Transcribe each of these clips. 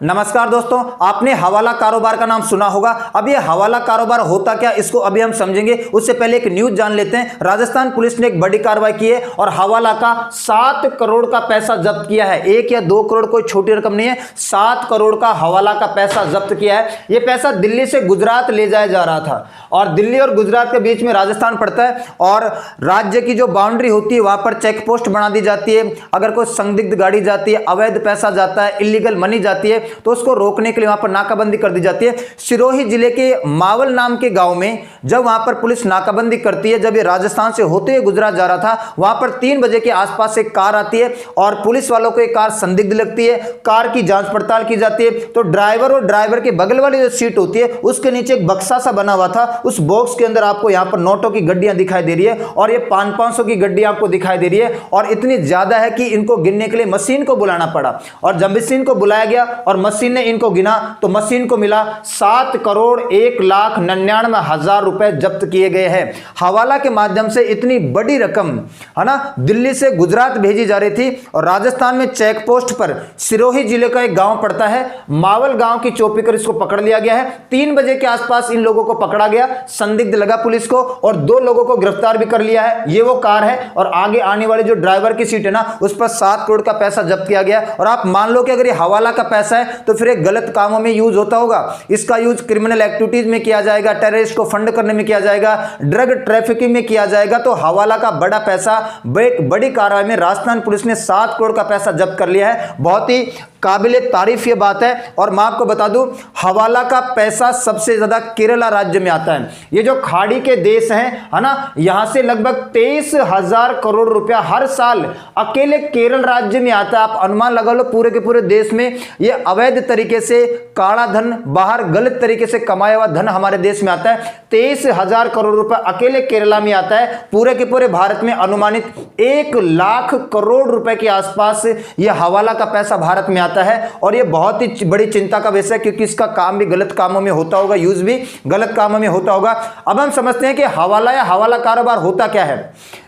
नमस्कार दोस्तों, आपने हवाला कारोबार का नाम सुना होगा। अब ये हवाला कारोबार होता क्या, इसको अभी हम समझेंगे। उससे पहले एक न्यूज जान लेते हैं। राजस्थान पुलिस ने एक बड़ी कार्रवाई की है और हवाला का 7 करोड़ का पैसा जब्त किया है। 1 या 2 करोड़ कोई छोटी रकम नहीं है, 7 करोड़ का हवाला का पैसा जब्त किया है। यह पैसा दिल्ली से गुजरात ले जाया जा रहा था और दिल्ली और गुजरात के बीच में राजस्थान पड़ता है और राज्य की जो बाउंड्री होती है वहां पर चेक पोस्ट बना दी जाती है। अगर कोई संदिग्ध गाड़ी जाती है, अवैध पैसा जाता है, इलीगल मनी जाती है तो उसको रोकने के लिए वहां पर नाकाबंदी कर दी जाती है। सिरोही जिले के मावल नाम के गांव में जब वहां पर पुलिस नाकाबंदी करती है, जब ये राजस्थान से होते हुए गुजरात जा रहा था, वहां पर 3 बजे के आसपास एक कार आती है और पुलिस वालों को एक कार संदिग्ध लगती है। कार की जांच पड़ताल की जाती है तो ड्राइवर और ड्राइवर के बगल वाली जो सीट होती है उसके नीचे एक बक्सा सा बना हुआ था। उस बॉक्स के अंदर आपको यहां पर नोटों की गड्डियां दिखाई दे रही है और ये 500-500 की गड्डी आपको दिखाई दे रही है और इतनी ज्यादा है कि इनको गिनने के लिए मशीन को बुलाना पड़ा। और जब मशीन को बुलाया गया और मशीन ने इनको गिना तो मशीन को मिला 7 करोड़ 1,99,000 रुपए जब्त किए गए हैं। हवाला के माध्यम से इतनी बड़ी रकम है ना दिल्ली से गुजरात भेजी जा रही थी। और राजस्थान में चेक पोस्ट पर सिरोही जिले का एक गांव पड़ता है, मावल गांव की चौकी पर इसको पकड़ लिया गया है। 3 बजे के आसपास इन लोगों को पकड़ा गया, संदिग्ध लगा पुलिस को और 2 लोगों को गिरफ्तार भी कर लिया है। ये वो कार है और आगे आने वाली जो ड्राइवर की सीट है ना उस पर 7 करोड़ का पैसा जब्त किया गया। और आप मान लो कि अगर ये हवाला का पैसा है तो फिर एक गलत कामों में यूज होता होगा। इसका यूज क्रिमिनल एक्टिविटीज में किया जाएगा, टेररिस्ट को फंड करने में किया जाएगा, ड्रग ट्रैफिकिंग में किया जाएगा। तो हवाला का बड़ा पैसा बड़ी कार्रवाई में राजस्थान पुलिस ने 7 करोड़ का पैसा जब्त कर लिया है। बहुत ही काबिले तारीफ ये बात है। और मैं आपको बता दूं, हवाला का पैसा सबसे ज्यादा केरला राज्य में आता है। ये जो खाड़ी के देश हैं है ना, यहां से लगभग 23,000 करोड़ रुपया हर साल अकेले केरल राज्य में आता है। आप अनुमान लगा लो पूरे के पूरे देश में ये अवैध तरीके से काला धन, बाहर गलत तरीके से कमाया हुआ धन हमारे देश में आता है। 23,000 करोड़ रुपया अकेले केरला में आता है। पूरे के पूरे भारत में अनुमानित 1 लाख करोड़ रुपए के आसपास यह हवाला का पैसा भारत में आता है। और यह बहुत ही बड़ी चिंता का विषय है क्योंकि इसका काम भी गलत कामों में होता होगा, यूज भी गलत कामों में होता होगा। अब हम समझते हैं कि हवाला या हवाला कारोबार होता क्या है।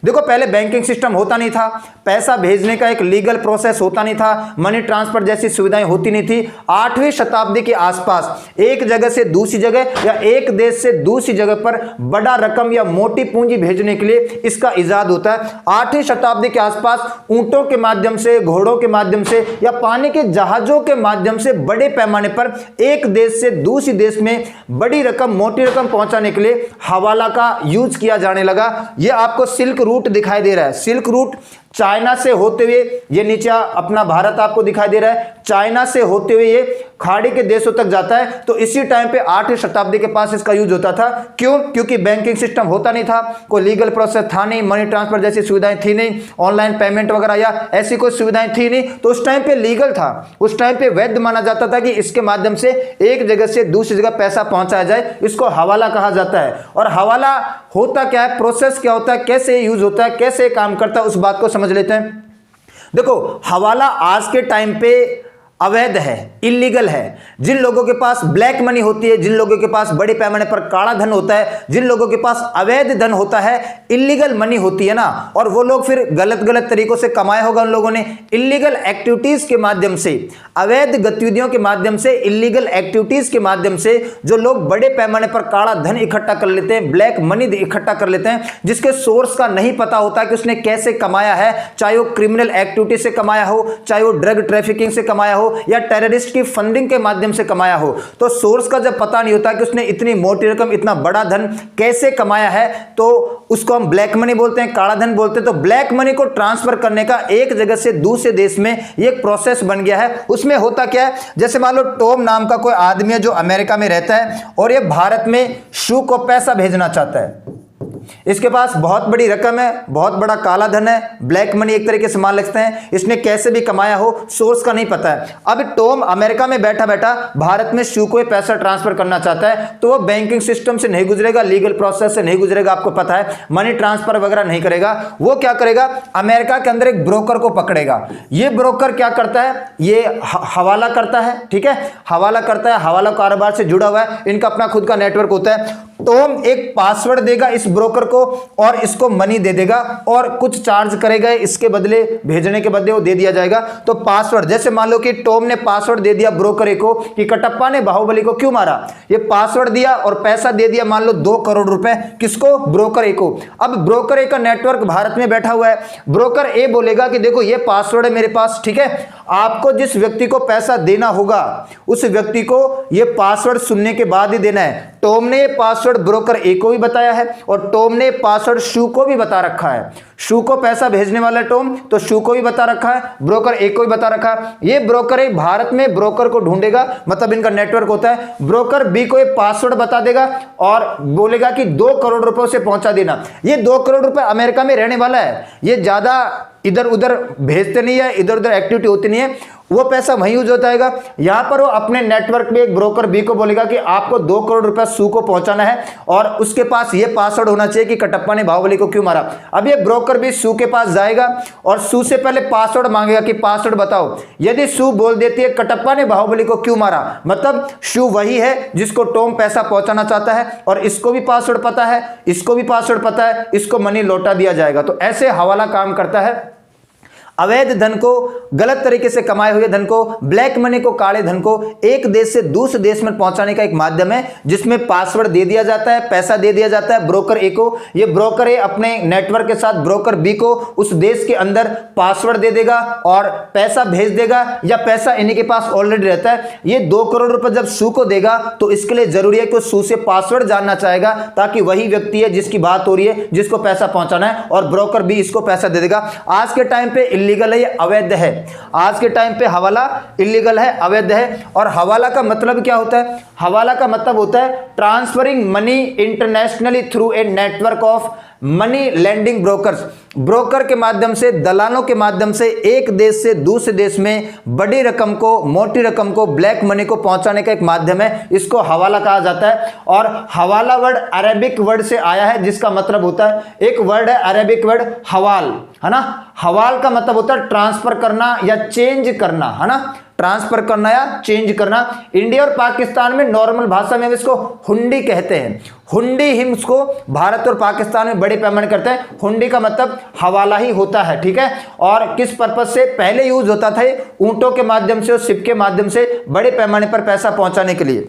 देखो, पहले बैंकिंग सिस्टम होता नहीं था, पैसा भेजने का एक लीगल प्रोसेस होता नहीं था, मनी ट्रांसफर जैसी सुविधाएं होती नहीं थी। 8वीं शताब्दी के आसपास एक जगह से दूसरी जगह या एक देश से दूसरी जगह पर बड़ा रकम या मोटी पूंजी भेजने के लिए इसका इजाद होता है। 8वीं शताब्दी के आसपास ऊंटों के माध्यम से, घोड़ों के माध्यम से या पानी के जहाजों के माध्यम से बड़े पैमाने पर एक देश से दूसरी देश में बड़ी रकम, मोटी रकम पहुंचाने के लिए हवाला का यूज किया जाने लगा। यह आपको सिल्क रूट दिखाई दे रहा है। सिल्क रूट चाइना से होते हुए ये नीचे अपना भारत आपको दिखाई दे रहा है, चाइना से होते हुए ये खाड़ी के देशों तक जाता है। तो इसी टाइम पे 8वीं शताब्दी के पास इसका यूज होता था। क्यों? क्योंकि बैंकिंग सिस्टम होता नहीं था, कोई लीगल प्रोसेस था नहीं, मनी ट्रांसफर जैसी सुविधाएं थी नहीं, ऑनलाइन पेमेंट वगैरह या ऐसी कोई सुविधाएं थी नहीं। तो उस टाइम पे लीगल था, उस टाइम पे वैध माना जाता था कि इसके माध्यम से एक जगह से दूसरी जगह पैसा पहुंचाया जाए। इसको हवाला कहा जाता है। और हवाला होता क्या है, प्रोसेस क्या होता है, कैसे यूज होता है, कैसे काम करता है, उस बात को समझ लेते हैं। देखो, हवाला आज के टाइम पे अवैध है, इलीगल है। जिन लोगों के पास ब्लैक मनी होती है, जिन लोगों के पास बड़े पैमाने पर काला धन होता है, जिन लोगों के पास अवैध धन होता है, इलीगल मनी होती है ना, और वो लोग फिर गलत गलत तरीकों से कमाया होगा उन लोगों ने। इलीगल एक्टिविटीज के माध्यम से, अवैध गतिविधियों के माध्यम से, इलीगल एक्टिविटीज के माध्यम से जो लोग बड़े पैमाने पर काला धन इकट्ठा कर लेते हैं, ब्लैक मनी इकट्ठा कर लेते हैं, जिसके सोर्स का नहीं पता होता कि उसने कैसे कमाया है, चाहे वो क्रिमिनल एक्टिविटी से कमाया हो, चाहे वो ड्रग ट्रैफिकिंग से कमाया हो या टेररिस्ट की फंडिंग के माध्यम से कमाया हो। तो सोर्स का जब पता नहीं होता कि उसने इतनी मोटी रकम, इतना बड़ा धन कैसे कमाया है, तो उसको हम ब्लैक मनी बोलते हैं, काला धन बोलते हैं। तो ब्लैक मनी को ट्रांसफर करने का एक जगह से दूसरे देश में एक प्रोसेस बन गया है। उसमें होता क्या है, जैसे मान लो टॉम नाम का कोई आदमी है जो अमेरिका में रहता है और ये भारत में शू को पैसा भेजना चाहता है। इसके पास बहुत बड़ी रकम है, बहुत बड़ा काला धन है, ब्लैक मनी एक तरीके से मान लगते हैं। इसने कैसे भी कमाया हो, सोर्स का नहीं पता है। अब टॉम अमेरिका में बैठा बैठा भारत में शू को पैसा ट्रांसफर करना चाहता है, तो वो बैंकिंग सिस्टम से नहीं गुजरेगा, लीगल प्रोसेस से नहीं गुजरेगा, आपको पता है, मनी ट्रांसफर वगैरह नहीं करेगा। वो क्या करेगा, अमेरिका के अंदर एक ब्रोकर को पकड़ेगा। ये ब्रोकर क्या करता है, ये हवाला करता है, ठीक है, हवाला करता है, हवाला कारोबार से जुड़ा हुआ है, इनका अपना खुद का नेटवर्क होता है। टॉम एक पासवर्ड देगा इस ब्रोकर ब्रोकर को और इसको मनी दे देगा और कुछ चार्ज करेगा, इसके बदले भेजने के बदले वो दे दिया जाएगा। तो पासवर्ड, जैसे मान लो कि टॉम ने पासवर्ड दे दिया ब्रोकर को कि कटप्पा ने बाहुबली को क्यों मारा, ये पासवर्ड दिया और पैसा दे दिया मान लो 2 करोड़ रुपए, किसको, ब्रोकर ए को। अब ब्रोकर ए का नेटवर्क भारत में बैठा हुआ है, ब्रोकर ए बोलेगा कि देखो ये पासवर्ड है मेरे पास, ठीक है, आपको जिस व्यक्ति को पैसा देना होगा उस व्यक्ति को ये पासवर्ड सुनने के बाद ही देना है। टॉम ने पासवर्ड ब्रोकर ए को भी बताया है और टॉम ने पासवर्ड शू को भी बता रखा है। शू को पैसा भेजने वाला टॉम, तो शू को भी बता रखा है, ब्रोकर ए को भी बता रखा है। ये ब्रोकर ए भारत में ब्रोकर को ढूंढेगा, मतलब इनका नेटवर्क होता है। ब्रोकर बी को ये पासवर्ड बता देगा और बोलेगा कि 2 करोड़ रुपए से पहुंचा देना। ये 2 करोड़ रुपए अमेरिका में रहने वाला है, ये ज्यादा इधर उधर भेजते नहीं है, इधर उधर एक्टिविटी होती नहीं है, वो पैसा वहीं यूज होता है। यहां पर वो अपने नेटवर्क में एक ब्रोकर बी को बोलेगा कि आपको 2 करोड़ रुपए सू को पहुंचाना है और उसके पास ये पासवर्ड होना चाहिए कि कटप्पा ने बाहुबली को क्यों मारा। अब ये ब्रोकर भी सू के पास जाएगा और सू से पहले पासवर्ड मांगेगा कि पासवर्ड बताओ। यदि सू बोल देती है कटप्पा ने बाहुबली को क्यों मारा, मतलब सू वही है जिसको टॉम पैसा पहुंचाना चाहता है और इसको भी पासवर्ड पता है, इसको भी पासवर्ड पता है, इसको मनी लौटा दिया जाएगा। तो ऐसे हवाला काम करता है। अवैध धन को, गलत तरीके से कमाए हुए धन को, ब्लैक मनी को, काले धन को एक देश से दूसरे देश में पहुंचाने का एक माध्यम है जिसमें पासवर्ड दे दिया जाता है, पैसा दे दिया जाता है ब्रोकर ए को। ये ब्रोकर ए अपने नेटवर्क के साथ ब्रोकर बी को उस देश के अंदर पासवर्ड दे देगा और पैसा भेज देगा, या पैसा इन्हीं के पास ऑलरेडी रहता है। ये 2 करोड़ रुपए जब सू को देगा तो इसके लिए जरूरी है कि सू से पासवर्ड जानना चाहेगा, ताकि वही व्यक्ति है जिसकी बात हो रही है जिसको पैसा पहुंचाना है, और ब्रोकर बी इसको पैसा दे देगा। आज के टाइम पे इलीगल है, ये अवैध है। आज के टाइम पे हवाला इलीगल है, अवैध है। और हवाला का मतलब क्या होता है? हवाला का मतलब होता है transferring money internationally through a network of money lending brokers. Broker के माध्यम से, दलालों के माध्यम से एक देश से दूसरे देश में बड़ी रकम को, मोटी रकम को, ब्लैक मनी को पहुंचाने का एक माध्यम है, इसको हवाला कहा जाता है। और हवाला वर्ड अरेबिक वर्ड से आया है जिसका मतलब होता है, एक वर्ड है अरेबिक वर्ड हवाल, है ना। हवाल का मतलब होता है ट्रांसफर करना या चेंज करना, है ना, ट्रांसफर करना या चेंज करना। इंडिया और पाकिस्तान में नॉर्मल भाषा में इसको हुंडी कहते हैं। हुंडी ही इसको भारत और पाकिस्तान में बड़े पैमाने करते हैं। हुंडी का मतलब हवाला ही होता है, ठीक है। और किस पर्पज से पहले यूज होता था? ऊंटों के माध्यम से और शिप के माध्यम से बड़े पैमाने पर पैसा पहुंचाने के लिए।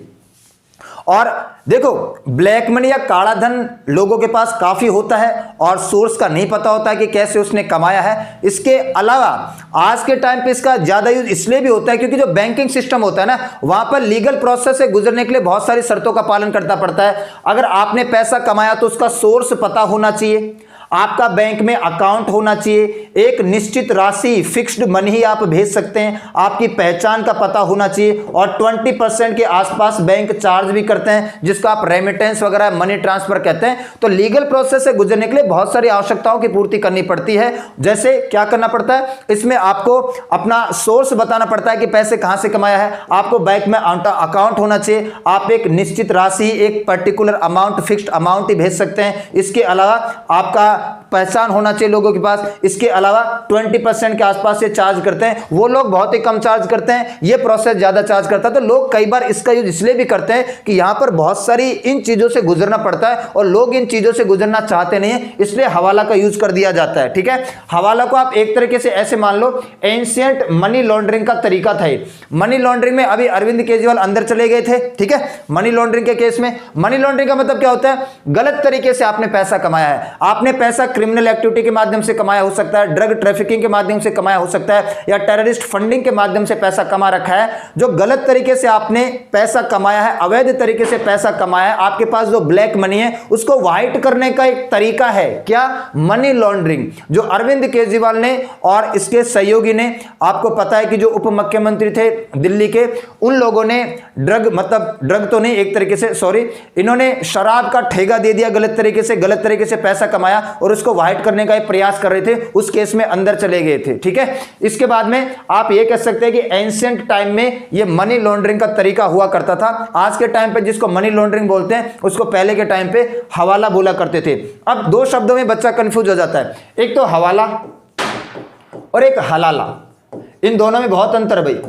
और देखो, ब्लैक मनी या काला धन लोगों के पास काफी होता है और सोर्स का नहीं पता होता है कि कैसे उसने कमाया है। इसके अलावा आज के टाइम पे इसका ज्यादा यूज इसलिए भी होता है क्योंकि जो बैंकिंग सिस्टम होता है ना, वहां पर लीगल प्रोसेस से गुजरने के लिए बहुत सारी शर्तों का पालन करना पड़ता है। अगर आपने पैसा कमाया तो उसका सोर्स पता होना चाहिए, आपका बैंक में अकाउंट होना चाहिए, एक निश्चित राशि फिक्स्ड मनी ही आप भेज सकते हैं, आपकी पहचान का पता होना चाहिए, और 20% के आसपास बैंक चार्ज भी करते हैं जिसको आप रेमिटेंस वगैरह मनी ट्रांसफर कहते हैं। तो लीगल प्रोसेस से गुजरने के लिए बहुत सारी आवश्यकताओं की पूर्ति करनी पड़ती है। जैसे क्या करना पड़ता है? इसमें आपको अपना सोर्स बताना पड़ता है कि पैसे कहां से कमाया है, आपको बैंक में अकाउंट होना चाहिए, आप एक निश्चित राशि, एक पर्टिकुलर अमाउंट, फिक्स्ड अमाउंट ही भेज सकते हैं। इसके अलावा आपका पहचान होना चाहिए लोगों के पास। इसके अलावा 20% के आसपास से चार्ज करते हैं, वो लोग बहुत ही कम चार्ज करते हैं, ये प्रोसेस ज्यादा चार्ज करता है। तो लोग कई बार इसका यूज इसलिए भी करते हैं कि यहां पर बहुत सारी इन चीजों से गुजरना पड़ता है और लोग इन चीजों से गुजरना चाहते नहीं है, इसलिए हवाला का यूज कर दिया जाता है, ठीक है। हवाला को आप एक तरीके से ऐसे मान लो, एंशिएंट मनी लॉन्ड्रिंग का तरीका था। मनी लॉन्ड्रिंग में अभी अरविंद केजरीवाल अंदर चले गए थे, ठीक है, मनी लॉन्ड्रिंग के केस में। मनी लॉन्ड्रिंग का मतलब क्या होता है? गलत तरीके से आपने पैसा कमाया है, आपने पैसा क्रिमिनल एक्टिविटी के माध्यम से कमाया हो सकता है, ड्रग ट्रैफिकिंग के माध्यम से कमाया हो सकता है, या टेररिस्ट फंडिंग के माध्यम से पैसा कमा रखा है। जो गलत तरीके से आपने पैसा कमाया है, अवैध तरीके से पैसा कमाया है, आपके पास जो ब्लैक मनी है उसको व्हाइट करने का एक तरीका है, क्या? Money laundering. जो अरविंद केजरीवाल ने और इसके सहयोगी ने, आपको पता है कि जो उप मुख्यमंत्री थे दिल्ली के, उन लोगों ने ड्रग तो नहीं, एक तरीके से सॉरी, इन्होंने शराब का ठेका दे दिया गलत तरीके से पैसा कमाया और उसको व्हाइट करने का प्रयास कर रहे थे, उस केस में अंदर चले गए थे, ठीक है। इसके बाद में आप ये कह सकते हैं कि एंशिएंट टाइम में ये मनी लॉन्ड्रिंग का तरीका हुआ करता था। आज के टाइम पे जिसको मनी लॉन्ड्रिंग बोलते हैं उसको पहले के टाइम पे हवाला बोला करते थे। अब दो शब्दों में बच्चा कंफ्यूज हो जाता है, एक तो हवाला और एक हलाला, इन दोनों में बहुत अंतर है भाई।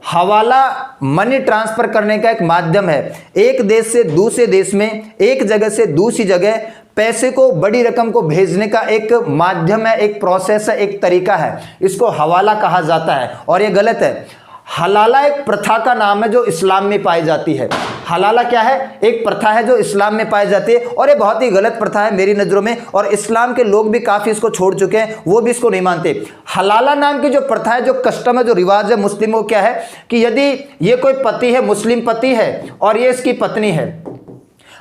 हवाला मनी ट्रांसफर करने का एक माध्यम है, एक देश से दूसरे देश में, एक जगह से दूसरी जगह पैसे को, बड़ी रकम को भेजने का एक माध्यम है, एक प्रोसेस है, एक तरीका है। इसको हवाला कहा जाता है और ये गलत है। हलाला एक प्रथा का नाम है जो इस्लाम में पाई जाती है। हलाला क्या है? एक प्रथा है जो इस्लाम में पाई जाती है और ये बहुत ही गलत प्रथा है मेरी नज़रों में, और इस्लाम के लोग भी काफ़ी इसको छोड़ चुके हैं, वो भी इसको नहीं मानते। हलाला नाम की जो प्रथा है, जो कस्टम है, जो रिवाज है मुस्लिमों, क्या है कि यदि ये कोई पति है, मुस्लिम पति है और ये इसकी पत्नी है,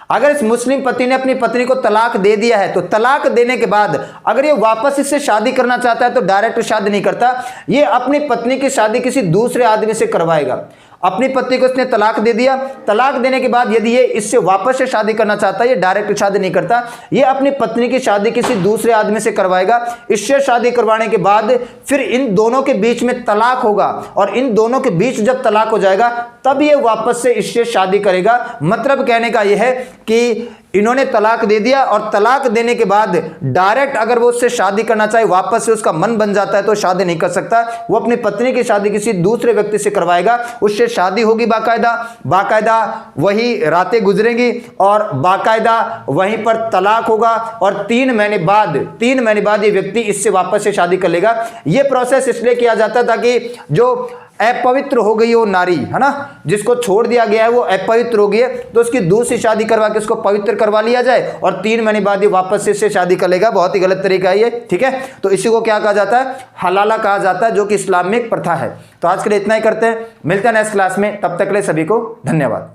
अगर इस मुस्लिम पति ने अपनी पत्नी को तलाक दे दिया है तो तलाक देने के बाद अगर ये वापस इससे शादी करना चाहता है तो डायरेक्ट शादी नहीं करता, ये अपनी पत्नी की शादी किसी दूसरे आदमी से करवाएगा। अपनी पत्नी को इसने तलाक दे दिया, तलाक देने के बाद यदि ये इससे वापस से शादी करना चाहता है, ये डायरेक्ट शादी नहीं करता, ये अपनी पत्नी की शादी किसी दूसरे आदमी से करवाएगा। इससे शादी करवाने के बाद फिर इन दोनों के बीच में तलाक होगा और इन दोनों के बीच जब तलाक हो जाएगा तब ये वापस से इससे शादी करेगा। मतलब कहने का यह है कि इन्होंने तलाक दे दिया और तलाक देने के बाद डायरेक्ट अगर वो उससे शादी करना चाहे, वापस से उसका मन बन जाता है तो शादी नहीं कर सकता। वो अपनी पत्नी की शादी किसी दूसरे व्यक्ति से करवाएगा, उससे शादी होगी बाकायदा वही रातें गुजरेंगी और बाकायदा वहीं पर तलाक होगा और 3 महीने बाद ये व्यक्ति इससे वापस से शादी कर लेगा। ये प्रोसेस इसलिए किया जाता है ताकि जो अपवित्र हो गई वो नारी है ना, जिसको छोड़ दिया गया है, वो अपवित्र हो गई है, तो उसकी दूसरी शादी करवा के उसको पवित्र करवा लिया जाए और 3 महीने बाद ये वापस से इससे शादी कर लेगा। बहुत ही गलत तरीका है ये, ठीक है। तो इसी को क्या कहा जाता है? हलाला कहा जाता है, जो कि इस्लाम में एक प्रथा है। तो आज के लिए इतना ही करते हैं, मिलते हैं नेक्स्ट क्लास में, तब तक के लिए सभी को धन्यवाद।